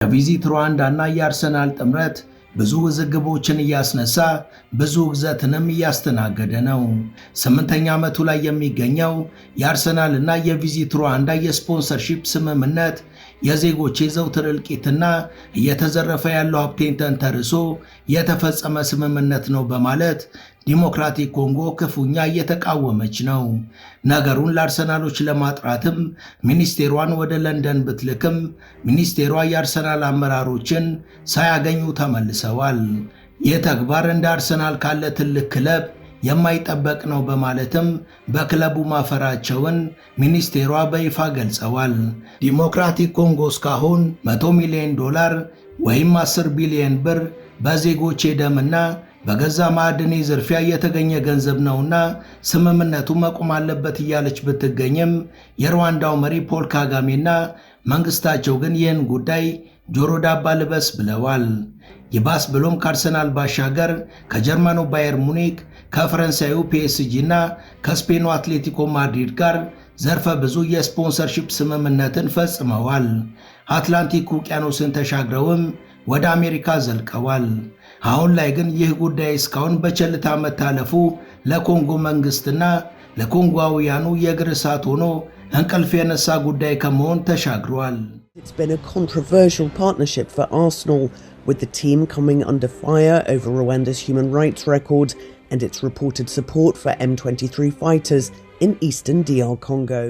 የቪዚት ሩዋንዳና የአርሰናል ጥምረት ብዙ ውዝግቦችን እያስነሳ ብዙ ውግዘትንም እያስተናገደ ነው። 8ኛ ዓመቱ ላይ የሚገኘው የአርሰናልና የቪዚት ሩዋንዳ የስፖንሰርሺፕ ስምምነት የዜጎች የዘውትር እልቂትና እየተዘረፈ ያለው ሀብቴን ተንተርሶ የተፈጸመ ስምምነት ነው በማለት ዲሞክራቲክ ኮንጎ ክፉኛ እየተቃወመች ነው። ነገሩን ለአርሰናሎች ለማጥራትም ሚኒስቴሯን ወደ ለንደን ብትልክም ሚኒስቴሯ የአርሰናል አመራሮችን ሳያገኙ ተመልሰዋል። ይህ ተግባር እንደ አርሰናል ካለ ትልቅ ክለብ የማይጠበቅ ነው በማለትም በክለቡ ማፈራቸውን ሚኒስቴሯ በይፋ ገልጸዋል። ዲሞክራቲክ ኮንጎ እስካሁን $100 ሚሊዮን ወይም 10 ቢሊዮን ብር በዜጎች የደምና በገዛ ማዕድን ዝርፊያ የተገኘ ገንዘብ ነውና ስምምነቱ መቆም አለበት እያለች ብትገኝም የሩዋንዳው መሪ ፖል ካጋሜና መንግስታቸው ግን ይህን ጉዳይ ጆሮ ዳባ ልበስ ብለዋል። ይባስ ብሎም ከአርሰናል ባሻገር ከጀርመኑ ባየር ሙኒክ፣ ከፈረንሳዩ ፒኤስጂ እና ከስፔኑ አትሌቲኮ ማድሪድ ጋር ዘርፈ ብዙ የስፖንሰርሺፕ ስምምነትን ፈጽመዋል። አትላንቲክ ውቅያኖስን ተሻግረውም ወደ አሜሪካ ዘልቀዋል። አሁን ላይ ግን ይህ ጉዳይ እስካሁን በቸልታ መታለፉ ለኮንጎ መንግስትና ለኮንጓውያኑ የእግር እሳት ሆኖ እንቅልፍ የነሳ ጉዳይ ከመሆን ተሻግሯል። It's been a controversial partnership for Arsenal, with the team coming under fire over Rwanda's human rights record and its reported support for M23 fighters in eastern DR Congo.